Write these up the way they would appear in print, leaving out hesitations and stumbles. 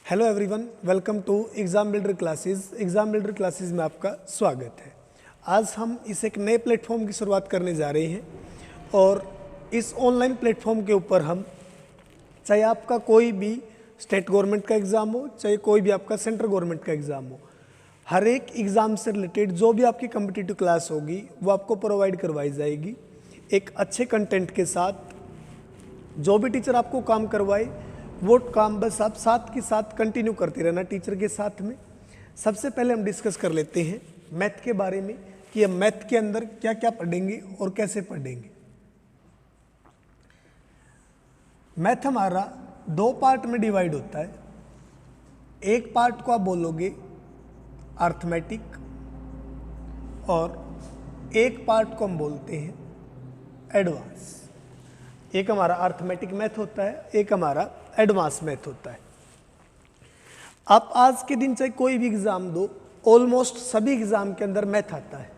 Hello everyone, welcome to exam builder classes. Exam builder classes में आपका स्वागत है। आज हम इस एक नए प्लेटफॉर्म की शुरुआत करने जा रहे हैं और इस ऑनलाइन प्लेटफॉर्म के ऊपर हम, चाहे आपका कोई भी स्टेट गवर्नमेंट का एग्ज़ाम हो, चाहे कोई भी आपका सेंट्रल गवर्नमेंट का एग्ज़ाम हो, हर एक एग्ज़ाम से रिलेटेड जो भी आपकी कम्पिटिटिव क्लास होगी वो आपको प्रोवाइड करवाई जाएगी एक अच्छे कंटेंट के साथ। जो भी टीचर आपको काम करवाए वो काम बस आप साथ के साथ कंटिन्यू करते रहना टीचर के साथ में। सबसे पहले हम डिस्कस कर लेते हैं मैथ के बारे में कि हम मैथ के अंदर क्या क्या पढ़ेंगे और कैसे पढ़ेंगे। मैथ हमारा दो पार्ट में डिवाइड होता है। एक पार्ट को आप बोलोगे अर्थमेटिक और एक पार्ट को हम बोलते हैं एडवांस। एक हमारा अर्थमेटिक मैथ होता है, एक हमारा एडवांस मैथ होता है। आप आज के दिन चाहे कोई भी एग्जाम दो, ऑलमोस्ट सभी एग्जाम के अंदर मैथ आता है।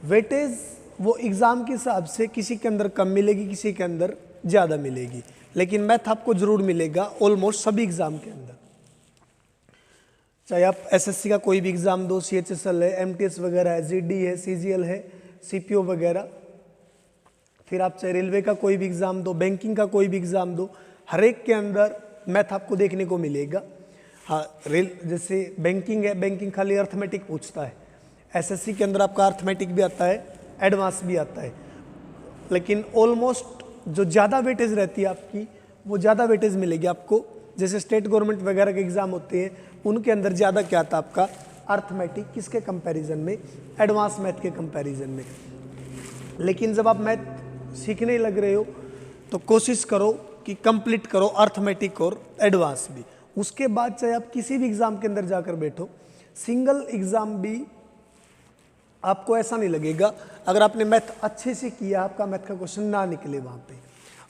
वेटेज वो एग्जाम के हिसाब से किसी के अंदर कम मिलेगी, किसी के अंदर ज़्यादा मिलेगी, लेकिन मैथ आपको जरूर मिलेगा ऑलमोस्ट सभी एग्जाम के अंदर। चाहे आप एसएससी का कोई भी एग्जाम दो, सीएचएसएल है, एमटीएस वगैरह है, जीडी है, सीजीएल है, सीपीओ वगैरह, फिर आप चाहे रेलवे का कोई भी एग्जाम दो, बैंकिंग का कोई भी एग्जाम दो, हर एक के अंदर मैथ आपको देखने को मिलेगा। हाँ, जैसे बैंकिंग है, बैंकिंग खाली अर्थमेटिक पूछता है। एसएससी के अंदर आपका अर्थमेटिक भी आता है, एडवांस भी आता है, लेकिन ऑलमोस्ट जो ज़्यादा वेटेज रहती है आपकी, वो ज़्यादा वेटेज मिलेगी आपको। जैसे स्टेट गवर्नमेंट वगैरह के एग्जाम होते हैं, उनके अंदर ज़्यादा क्या आता है आपका अर्थमेटिक, किसके कंपैरिजन में, एडवांस मैथ के कंपैरिजन में। लेकिन जब आप मैथ सीखने लग रहे हो तो कोशिश करो कि कंप्लीट करो अर्थमेटिक और एडवांस भी। उसके बाद चाहे आप किसी भी एग्जाम के अंदर जाकर बैठो, सिंगल एग्जाम भी आपको ऐसा नहीं लगेगा अगर आपने मैथ अच्छे से किया, आपका मैथ का क्वेश्चन ना निकले वहां पे।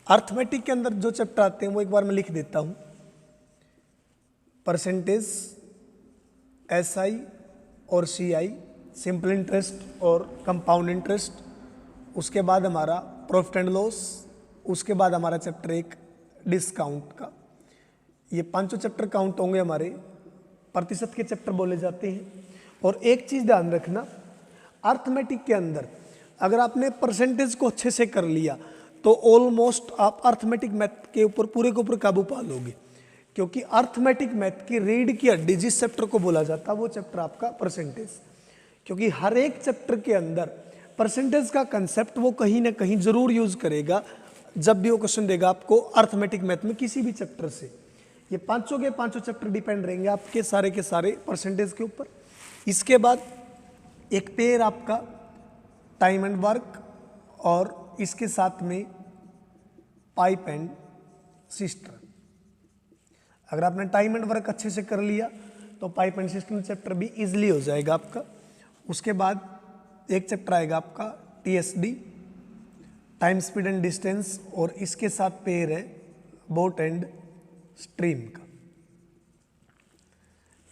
अर्थमेटिक के अंदर जो चैप्टर आते हैं वो एक बार मैं लिख देता हूं। परसेंटेज, एसआई और सीआई, सिंपल इंटरेस्ट और कंपाउंड इंटरेस्ट। उसके बाद हमारा प्रॉफिट एंड लॉस। उसके बाद हमारा चैप्टर एक डिस्काउंट का। ये पांचों चैप्टर काउंट होंगे हमारे, प्रतिशत के चैप्टर बोले जाते हैं। और एक चीज़ ध्यान रखना, अर्थमेटिक के अंदर अगर आपने परसेंटेज को अच्छे से कर लिया तो ऑलमोस्ट आप अर्थमेटिक मैथ के ऊपर पूरे के ऊपर काबू पा लोगे, क्योंकि अर्थमेटिक मैथ की रीढ़ की हड्डी जिस चैप्टर को बोला जाता है वो चैप्टर आपका परसेंटेज। क्योंकि हर एक चैप्टर के अंदर परसेंटेज का कंसेप्ट वो कहीं ना कहीं जरूर यूज करेगा जब भी वो क्वेश्चन देगा आपको अर्थमेटिक मैथ में किसी भी चैप्टर से। ये पांचों के पांचों चैप्टर डिपेंड रहेंगे आपके सारे के सारे परसेंटेज के ऊपर। इसके बाद एक पेयर आपका टाइम एंड वर्क, और इसके साथ में पाइप एंड सिस्टम। अगर आपने टाइम एंड वर्क अच्छे से कर लिया तो पाइप एंड सिस्टम चैप्टर भी इजीली हो जाएगा आपका। उसके बाद एक चैप्टर आएगा आपका TSD, time speed and distance, और इसके साथ पेयर है बोट एंड स्ट्रीम का।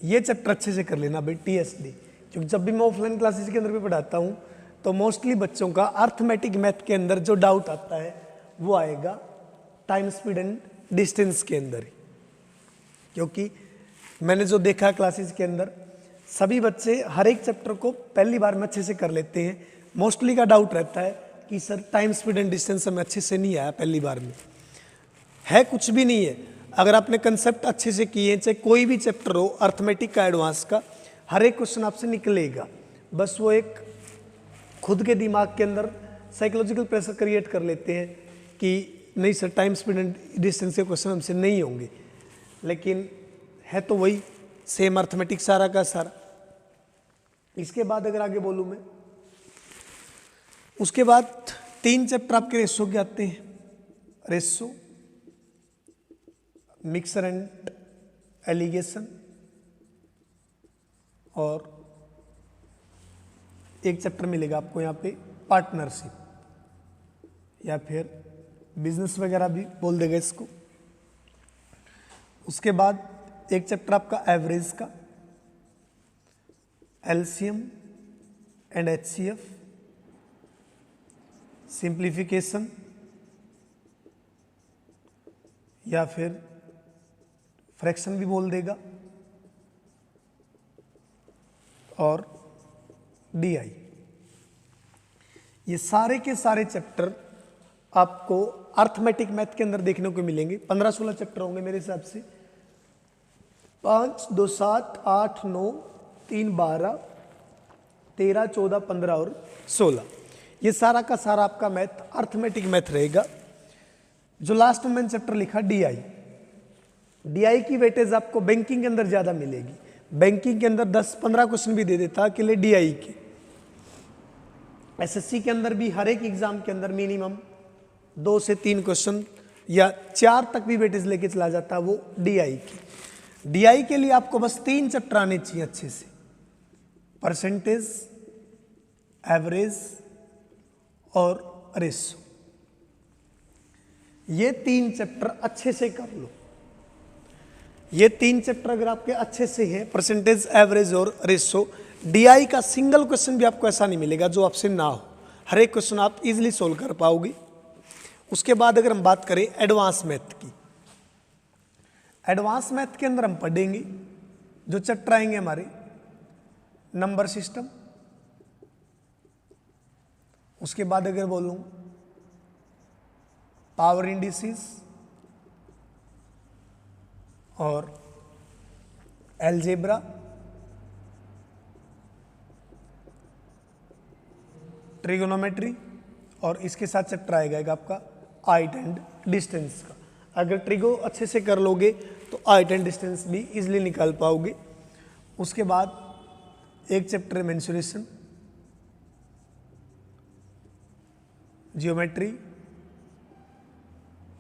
ये चैप्टर अच्छे से कर लेना भाई टीएसडी, क्योंकि जब भी मैं ऑफलाइन क्लासेस के अंदर भी पढ़ाता हूँ तो मोस्टली बच्चों का अर्थमेटिक मैथ के अंदर जो डाउट आता है वो आएगा टाइम स्पीड एंड डिस्टेंस के अंदर ही। क्योंकि मैंने जो देखा क्लासेस के अंदर, सभी बच्चे हर एक चैप्टर को पहली बार में अच्छे से कर लेते हैं। मोस्टली का डाउट रहता है कि sir time speed and distance हमें अच्छे से नहीं आया पहली बार में। है कुछ भी नहीं है, अगर आपने कंसेप्ट अच्छे से किए, चाहे कोई भी चैप्टर हो अर्थमेटिक का, एडवांस का, हर एक क्वेश्चन आपसे निकलेगा। बस वो एक खुद के दिमाग के अंदर साइकोलॉजिकल प्रेशर क्रिएट कर लेते हैं कि नहीं sir time speed and distance के क्वेश्चन हमसे नहीं होंगे, लेकिन है तो वही सेम अर्थमेटिक सारा का सारा। इसके बाद अगर आगे बोलूँ मैं, उसके बाद 3 चैप्टर आपके रेशो के आते हैं। रेशो, मिक्सर एंड एलिगेशन, और एक चैप्टर मिलेगा आपको यहाँ पे पार्टनरशिप, या फिर बिजनेस वगैरह भी बोल देगा इसको। उसके बाद एक चैप्टर आपका एवरेज का, एलसीएम एंड एचसीएफ, सिंप्लीफिकेशन, या फिर फ्रैक्शन भी बोल देगा, और डीआई। ये सारे के सारे चैप्टर आपको अर्थमेटिक मैथ के अंदर देखने को मिलेंगे। 15-16 चैप्टर होंगे मेरे हिसाब से। 5, 2, 7, 8, 9, 3, 12, 13, 14, 15 और 16, ये सारा का सारा आपका मैथ अर्थमेटिक मैथ रहेगा। जो लास्ट में मैंने चैप्टर लिखा डीआई, डीआई की वेटेज आपको बैंकिंग के अंदर ज्यादा मिलेगी। बैंकिंग के अंदर 10-15 क्वेश्चन भी दे देता के लिए डीआई के। एसएससी के अंदर भी हर एक एग्जाम के अंदर मिनिमम 2 से 3 क्वेश्चन या 4 तक भी वेटेज लेके चला जाता है वो डीआई की। डीआई के लिए आपको बस 3 चैप्टर आने चाहिए अच्छे से, परसेंटेज, एवरेज और रेशो। ये 3 चैप्टर अच्छे से कर लो। ये 3 चैप्टर अगर आपके अच्छे से हैं, परसेंटेज, एवरेज और रेशो, डीआई का सिंगल क्वेश्चन भी आपको ऐसा नहीं मिलेगा जो आपसे ना हो। हर एक क्वेश्चन आप इजीली सोल्व कर पाओगे। उसके बाद अगर हम बात करें एडवांस मैथ की, एडवांस मैथ के अंदर हम पढ़ेंगे जो चैप्टर आएंगे हमारे नंबर सिस्टम। उसके बाद अगर बोलूं पावर इंडिसेस और अलजेब्रा, ट्रिगोनोमेट्री, और इसके साथ चैप्टर आएगा आपका हाइट एंड डिस्टेंस का। अगर ट्रिगो अच्छे से कर लोगे तो हाइट एंड डिस्टेंस भी इजीली निकाल पाओगे। उसके बाद एक चैप्टर मेंसुरेशन, जियोमेट्री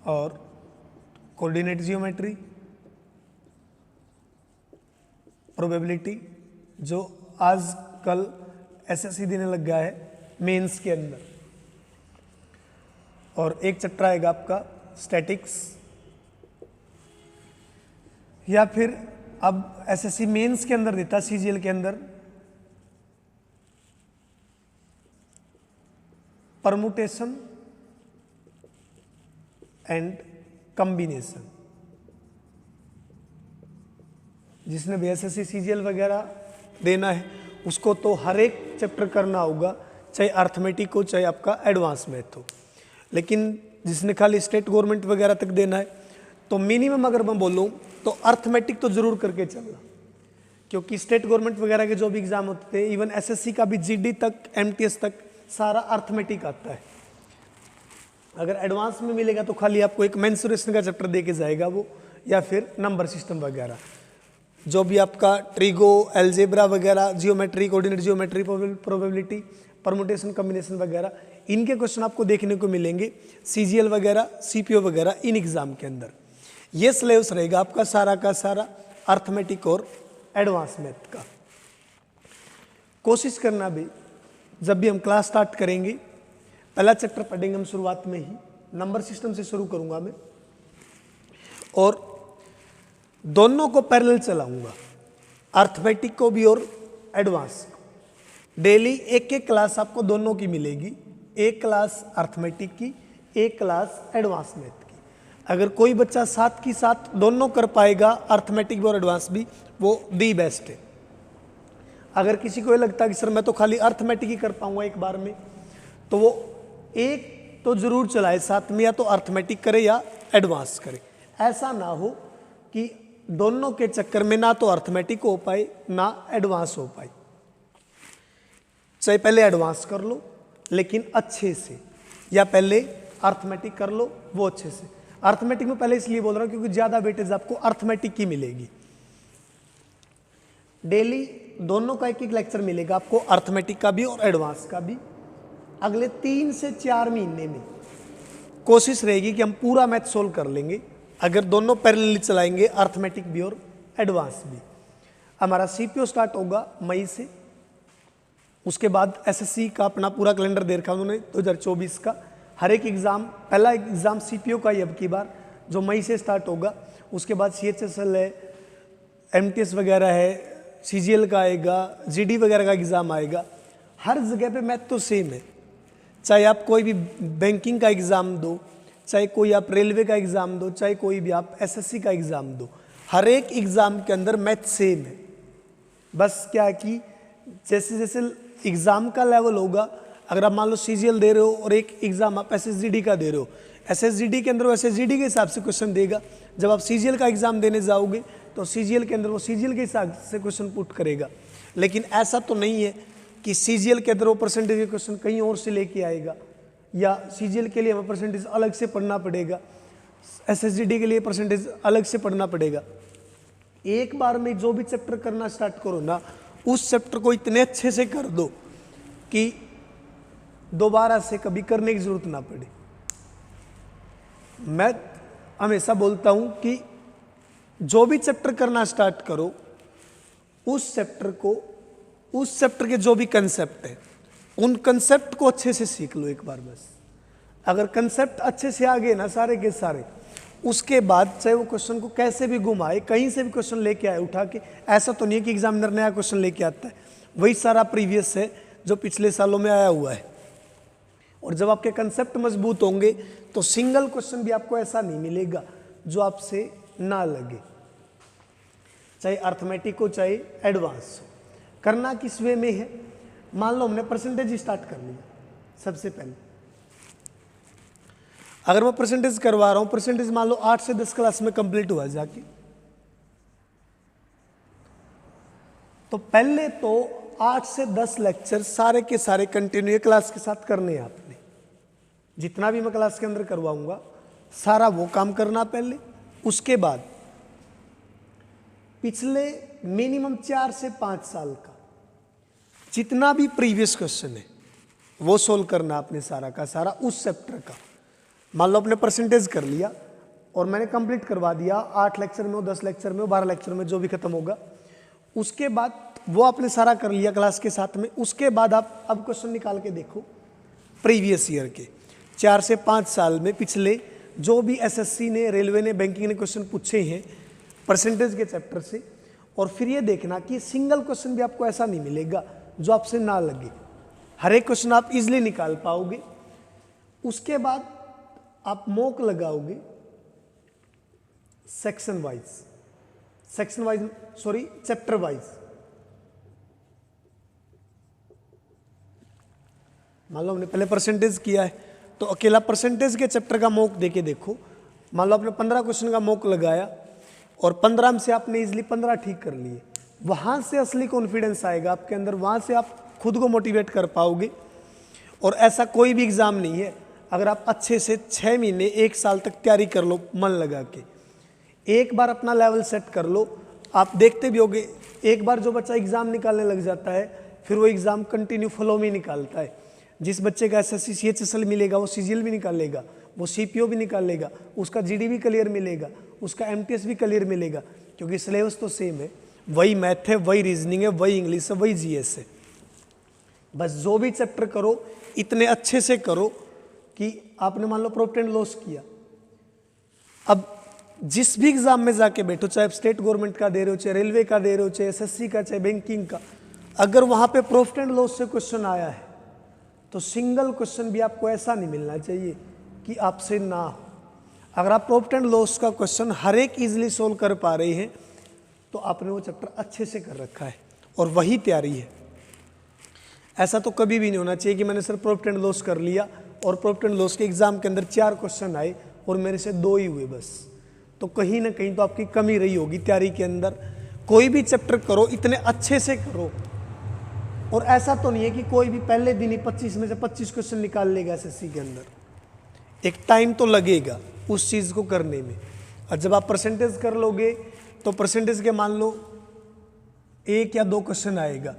और कोऑर्डिनेट जियोमेट्री, प्रोबेबिलिटी जो आजकल एसएससी देने लग गया है मेंस के अंदर, और एक चैप्टर आएगा आपका स्टैटिक्स, या फिर अब एसएससी मेंस के अंदर देता सीजीएल के अंदर परमुटेशन एंड कॉम्बिनेशन। जिसने भी एसएससी सीजीएल वगैरह देना है उसको तो हर एक चैप्टर करना होगा, चाहे अर्थमेटिक हो चाहे आपका एडवांस मैथ हो। लेकिन जिसने खाली स्टेट गवर्नमेंट वगैरह तक देना है तो मिनिमम अगर मैं बोलूँ तो अर्थमेटिक तो जरूर करके चलना, क्योंकि स्टेट गवर्नमेंट वगैरह के जो भी एग्जाम होते थे, इवन एसएससी का भी जीडी तक, एमटीएस तक सारा अर्थमेटिक आता है। अगर एडवांस में मिलेगा तो खाली आपको एक मेंसुरेशन का चैप्टर दे के जाएगा वो, या फिर नंबर सिस्टम वगैरह। जो भी आपका ट्रिगो, अलजेब्रा वगैरह, geometry, coordinate geometry, probability, permutation, combination वगैरह, इनके क्वेश्चन आपको देखने को मिलेंगे सीजीएल वगैरह, सीपीओ वगैरह इन एग्जाम के अंदर। ये सिलेबस रहेगा आपका सारा का सारा अर्थमेटिक और एडवांस मैथ का। कोशिश करना भी जब भी हम क्लास स्टार्ट करेंगे पहला चैप्टर पढ़ेंगे हम शुरुआत में ही, नंबर सिस्टम से शुरू करूंगा मैं, और दोनों को पैरेलल चलाऊंगा, अर्थमेटिक को भी और एडवांस को। डेली एक एक क्लास आपको दोनों की मिलेगी, एक क्लास अर्थमेटिक की, एक क्लास एडवांस मैथ की। अगर कोई बच्चा साथ की साथ दोनों कर पाएगा, अर्थमेटिक भी और एडवांस भी, वो दी बेस्ट है। अगर किसी को ये लगता है कि सर मैं तो खाली अर्थमेटिक ही कर पाऊंगा एक बार में, तो वो एक तो जरूर चलाए साथ में, या तो अर्थमेटिक करे या एडवांस करे। ऐसा ना हो कि दोनों के चक्कर में ना तो अर्थमेटिक हो पाए ना एडवांस हो पाए। चाहे पहले एडवांस कर लो लेकिन अच्छे से, या पहले अर्थमेटिक कर लो वो अच्छे से। अर्थमेटिक में पहले इसलिए बोल रहा हूं क्योंकि ज्यादा वेटेज आपको अर्थमेटिक की मिलेगी। डेली दोनों का एक एक लेक्चर मिलेगा आपको, अर्थमेटिक का भी और एडवांस का भी। अगले 3 से 4 महीने में कोशिश रहेगी कि हम पूरा मैथ सोल्व कर लेंगे, अगर दोनों पैरेलल चलाएंगे, अर्थमेटिक भी और एडवांस भी। हमारा सीपीओ स्टार्ट होगा मई से, उसके बाद एसएससी का अपना पूरा कैलेंडर दे रखा उन्होंने 2024 का। हर एक एग्जाम, पहला एग्जाम सीपीओ का ही अब की बार जो मई से स्टार्ट होगा, उसके बाद सीएचएसएल है, एमटीएस वगैरह है, सीजीएल का आएगा, जीडी वगैरह का एग्जाम आएगा। हर जगह पे मैथ तो सेम है, चाहे आप कोई भी बैंकिंग का एग्जाम दो, चाहे कोई आप रेलवे का एग्जाम दो, चाहे कोई भी आप एसएससी का एग्जाम दो, हर एक एग्जाम के अंदर मैथ सेम है, बस क्या है कि जैसे जैसे एग्जाम का लेवल होगा, अगर आप मान लो सीजीएल दे रहे हो और एक एग्जाम आप एसएसजीडी का दे रहे हो, एसएसजीडी के अंदर वो एसएसजीडी के हिसाब से क्वेश्चन देगा। जब आप सीजीएल का एग्जाम देने जाओगे तो सीजीएल के अंदर वो सीजीएल के हिसाब से क्वेश्चन पुट करेगा। लेकिन ऐसा तो नहीं है कि सीजीएल के अंदर वो परसेंटेज के क्वेश्चन कहीं और से लेके आएगा, या सीजीएल के लिए हमें परसेंटेज अलग से पढ़ना पड़ेगा, एसएसजीडी के लिए परसेंटेज अलग से पढ़ना पड़ेगा। एक बार में जो भी चैप्टर करना स्टार्ट करो ना, उस चैप्टर को इतने अच्छे से कर दो कि दोबारा से कभी करने की जरूरत ना पड़े। मैं हमेशा बोलता हूं कि जो भी चैप्टर करना स्टार्ट करो, उस चैप्टर के जो भी कंसेप्ट है, उन कंसेप्ट को अच्छे से सीख लो एक बार बस। अगर कंसेप्ट अच्छे से आ गए ना सारे के सारे, उसके बाद चाहे वो क्वेश्चन को कैसे भी घुमाए, कहीं से भी क्वेश्चन लेके आए उठा के, ऐसा तो नहीं है कि एग्जामिनर नया क्वेश्चन लेके आता है, वही सारा प्रीवियस है जो पिछले सालों में आया हुआ है। और जब आपके कंसेप्ट मजबूत होंगे तो सिंगल क्वेश्चन भी आपको ऐसा नहीं मिलेगा जो आपसे ना लगे, चाहे अर्थमेटिक हो चाहे एडवांस हो। करना किस वे में है, मान लो हमने परसेंटेज स्टार्ट कर लिया। सबसे पहले अगर मैं परसेंटेज करवा रहा हूं, परसेंटेज मान लो 8 से 10 क्लास में कंप्लीट हुआ जाके, तो पहले तो 8 से 10 लेक्चर सारे के सारे कंटिन्यू क्लास के साथ करने हैं आपने। जितना भी मैं क्लास के अंदर करवाऊंगा सारा वो काम करना पहले। उसके बाद पिछले मिनिमम 4 से 5 साल का जितना भी प्रीवियस क्वेश्चन है वो सोल्व करना आपने सारा का सारा उस चैप्टर का। मान लो आपने परसेंटेज कर लिया और मैंने कंप्लीट करवा दिया 8 लेक्चर में हो, 10 लेक्चर में हो, 12 लेक्चर में, जो भी खत्म होगा। उसके बाद वो आपने सारा कर लिया क्लास के साथ में। उसके बाद आप अब क्वेश्चन निकाल के देखो प्रीवियस ईयर के 4 से 5 साल में पिछले जो भी एसएससी ने, रेलवे ने, बैंकिंग ने क्वेश्चन पूछे हैं परसेंटेज के चैप्टर से, और फिर ये देखना कि सिंगल क्वेश्चन भी आपको ऐसा नहीं मिलेगा जो आपसे ना लगे। हर एक क्वेश्चन आप इजीली निकाल पाओगे। उसके बाद आप मॉक लगाओगे चैप्टर वाइज। मान लो हमने पहले परसेंटेज किया है तो अकेला परसेंटेज के चैप्टर का मॉक देके देखो। मान लो आपने 15 क्वेश्चन का मॉक लगाया और 15 में से आपने इजीली 15 ठीक कर लिए, वहां से असली कॉन्फिडेंस आएगा आपके अंदर, वहां से आप खुद को मोटिवेट कर पाओगे। और ऐसा कोई भी एग्जाम नहीं है, अगर आप अच्छे से 6 महीने 1 साल तक तैयारी कर लो मन लगा के, एक बार अपना लेवल सेट कर लो, आप देखते भी होगे एक बार जो बच्चा एग्जाम निकालने लग जाता है फिर वो एग्जाम कंटिन्यू फ्लो में निकालता है। जिस बच्चे का एसएससी सीएचएसएल मिलेगा वो सीजीएल भी निकाल लेगा, वो सीपीओ भी निकाल लेगा, उसका जीडी भी क्लियर मिलेगा, उसका एमटीएस भी क्लियर मिलेगा, क्योंकि सिलेबस तो सेम है, वही मैथ है, वही रीजनिंग है, वही इंग्लिश है, वही जीएस है। बस जो भी चैप्टर करो इतने अच्छे से करो कि आपने मान लो प्रॉफिट एंड लॉस किया। अब जिस भी एग्जाम में जाके बैठो, चाहे स्टेट गवर्नमेंट का दे रहे हो, चाहे रेलवे का दे रहे हो, चाहे एसएससी का, चाहे बैंकिंग का, अगर वहां पे प्रॉफिट एंड लॉस से क्वेश्चन आया है तो सिंगल क्वेश्चन भी आपको ऐसा नहीं मिलना चाहिए कि आपसे ना हो। अगर आप प्रॉफिट एंड लॉस का क्वेश्चन हर एक इजीली सोल्व कर पा रहे हैं तो आपने वो चैप्टर अच्छे से कर रखा है और वही तैयारी है। ऐसा तो कभी भी नहीं होना चाहिए कि मैंने सिर्फ प्रॉफिट एंड लॉस कर लिया और प्रॉफिट एंड लॉस के एग्जाम के अंदर 4 क्वेश्चन आए और मेरे से 2 ही हुए बस, तो कहीं ना कहीं तो आपकी कमी रही होगी तैयारी के अंदर। कोई भी चैप्टर करो इतने अच्छे से करो, और ऐसा तो नहीं है कि कोई भी पहले दिन ही 25 में से 25 क्वेश्चन निकाल लेगा एसएससी के अंदर। एक टाइम तो लगेगा उस चीज़ को करने में। और जब आप परसेंटेज कर लोगे तो परसेंटेज के मान लो 1 या 2 क्वेश्चन आएगा,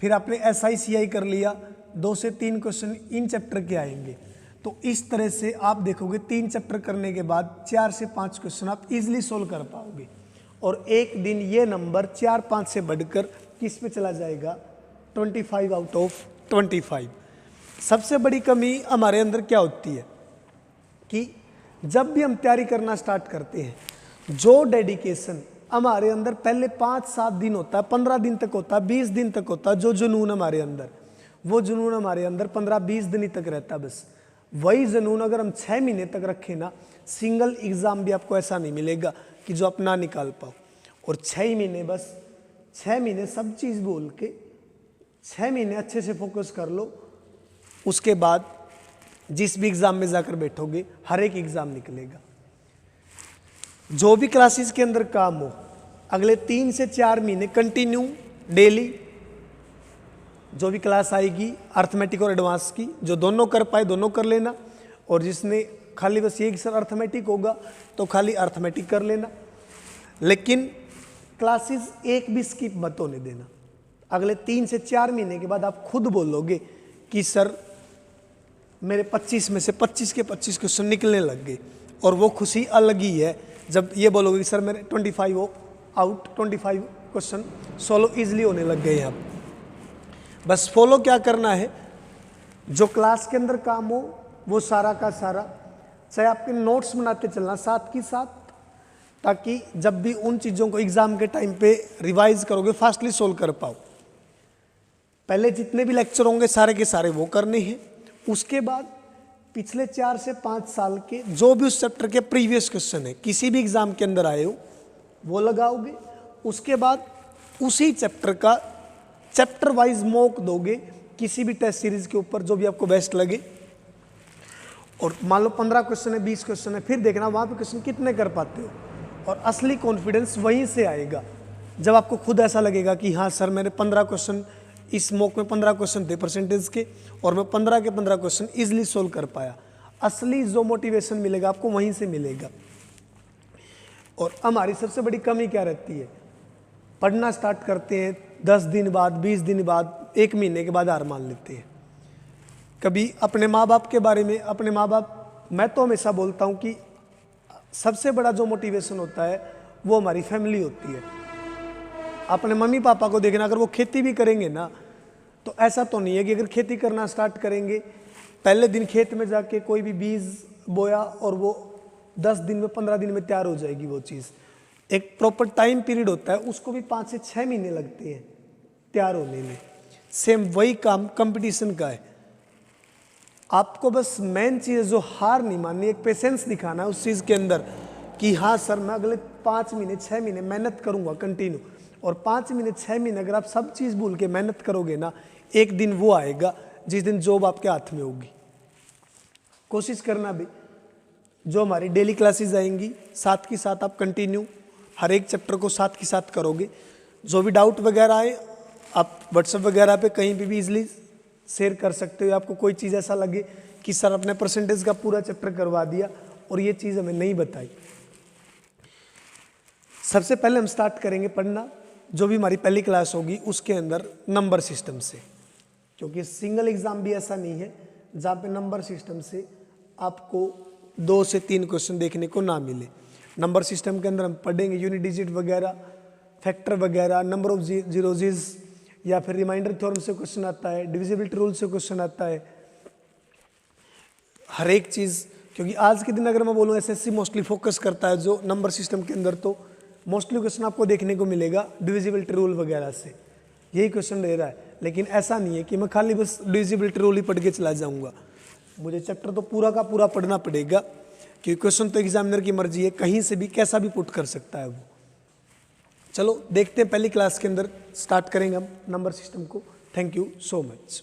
फिर आपने एसआई सीआई कर लिया, 2 से 3 क्वेश्चन इन चैप्टर के आएंगे। तो इस तरह से आप देखोगे 3 चैप्टर करने के बाद 4 से 5 क्वेश्चन आप इजीली सोल्व कर पाओगे, और एक दिन ये नंबर 4-5 से बढ़कर किस पे चला जाएगा, 25 आउट ऑफ 25। सबसे बड़ी कमी हमारे अंदर क्या होती है कि जब भी हम तैयारी करना स्टार्ट करते हैं, जो डेडिकेशन हमारे अंदर पहले 5-7 दिन होता है, 15 दिन तक होता है, 20 दिन तक होता है, जो जुनून हमारे अंदर, वो जुनून हमारे अंदर 15-20 दिन ही तक रहता है बस। वही जुनून अगर हम 6 महीने तक रखें ना, सिंगल एग्जाम भी आपको ऐसा नहीं मिलेगा कि जो आप ना निकाल पाओ। और 6 महीने, बस 6 महीने सब चीज़ बोल के 6 महीने अच्छे से फोकस कर लो। उसके बाद जिस भी एग्ज़ाम में जाकर बैठोगे हर एक एग्ज़ाम निकलेगा। जो भी क्लासेस के अंदर काम हो अगले 3 से 4 महीने कंटिन्यू डेली जो भी क्लास आएगी अर्थमेटिक और एडवांस की, जो दोनों कर पाए दोनों कर लेना, और जिसने खाली बस ये कि सर अर्थमेटिक होगा तो खाली अर्थमेटिक कर लेना। लेकिन क्लासेस एक भी स्किप मत होने देना। अगले 3 से 4 महीने के बाद आप खुद बोलोगे कि सर मेरे 25 में से 25 के 25 क्वेश्चन निकलने लग गए, और वो खुशी अलग ही है जब ये बोलोगे कि सर मेरे 25 आउट 25 क्वेश्चन सोलो ईजिली होने लग गए हैं। अब बस फॉलो क्या करना है, जो क्लास के अंदर काम हो वो सारा का सारा, चाहे आपके नोट्स बनाते चलना साथ की साथ, ताकि जब भी उन चीज़ों को एग्ज़ाम के टाइम पे रिवाइज करोगे फास्टली सोल्व कर पाओ। पहले जितने भी लेक्चर होंगे सारे के सारे वो करने हैं। उसके बाद पिछले 4 से 5 साल के जो भी उस चैप्टर के प्रीवियस क्वेश्चन है किसी भी एग्ज़ाम के अंदर आए हो वो लगाओगे। उसके बाद उसी चैप्टर का चैप्टर वाइज मॉक दोगे किसी भी टेस्ट सीरीज के ऊपर जो भी आपको बेस्ट लगे। और मान लो 15 क्वेश्चन है 20 क्वेश्चन है, फिर देखना वहाँ पे क्वेश्चन कितने कर पाते हो। और असली कॉन्फिडेंस वहीं से आएगा जब आपको खुद ऐसा लगेगा कि हाँ सर मैंने 15 क्वेश्चन इस मॉक में 15 क्वेश्चन थे परसेंटेज के, और मैं 15 के 15 क्वेश्चन ईजिली सोल्व कर पाया। असली जो मोटिवेशन मिलेगा आपको वहीं से मिलेगा। और हमारी सबसे बड़ी कमी क्या रहती है, पढ़ना स्टार्ट करते हैं 10 दिन बाद 20 दिन बाद 1 महीने के बाद हार मान लेते हैं। कभी अपने माँ बाप के बारे में, अपने माँ बाप, मैं तो हमेशा बोलता हूँ कि सबसे बड़ा जो मोटिवेशन होता है वो हमारी फैमिली होती है। अपने मम्मी पापा को देखना, अगर वो खेती भी करेंगे ना तो ऐसा तो नहीं है कि अगर खेती करना स्टार्ट करेंगे पहले दिन खेत में जाके कोई भी बीज बोया और वो 10 दिन में 15 दिन में तैयार हो जाएगी वो चीज़। एक प्रॉपर टाइम पीरियड होता है, उसको भी 5 से 6 महीने लगते हैं तैयार होने में। सेम वही काम कंपटीशन का है। आपको बस मेन चीज़ जो हार नहीं माननी, एक पेशेंस दिखाना है उस चीज़ के अंदर कि हाँ सर मैं अगले 5 महीने 6 महीने मेहनत करूँगा कंटिन्यू। और 5 महीने 6 महीने अगर आप सब चीज़ भूल के मेहनत करोगे ना, एक दिन वो आएगा जिस दिन जॉब आपके हाथ में होगी। कोशिश करना भी, जो हमारी डेली क्लासेस आएंगी साथ के साथ आप कंटिन्यू हर एक चैप्टर को साथ के साथ करोगे। जो भी डाउट वगैरह आए आप व्हाट्सएप वगैरह पे कहीं भी इजीली शेयर कर सकते हो। आपको कोई चीज़ ऐसा लगे कि सर अपने परसेंटेज का पूरा चैप्टर करवा दिया और ये चीज़ हमें नहीं बताई। सबसे पहले हम स्टार्ट करेंगे पढ़ना, जो भी हमारी पहली क्लास होगी उसके अंदर नंबर सिस्टम से, क्योंकि सिंगल एग्ज़ाम भी ऐसा नहीं है जहाँ पे नंबर सिस्टम से आपको 2 से 3 क्वेश्चन देखने को ना मिले। नंबर सिस्टम के अंदर हम पढ़ेंगे यूनिट डिजिट वगैरह, फैक्टर वगैरह, नंबर ऑफ जीरोज़, या फिर रिमाइंडर थ्योरम से क्वेश्चन आता है, डिविजिबिलिटी रूल से क्वेश्चन आता है, हर एक चीज़। क्योंकि आज के दिन अगर मैं बोलूँ एसएससी मोस्टली फोकस करता है जो नंबर सिस्टम के अंदर, तो मोस्टली क्वेश्चन आपको देखने को मिलेगा डिविजिबिलिटी रूल वगैरह से, यही क्वेश्चन रह रहा है। लेकिन ऐसा नहीं है कि मैं खाली बस डिविजिबिलिटी रूल ही पढ़ के चला जाऊँगा, मुझे चैप्टर तो पूरा का पूरा पढ़ना पड़ेगा, क्योंकि क्वेश्चन तो एग्जामिनर की मर्जी है, कहीं से भी कैसा भी पुट कर सकता है वो। चलो देखते हैं, पहली क्लास के अंदर स्टार्ट करेंगे हम नंबर सिस्टम को। Thank you so much.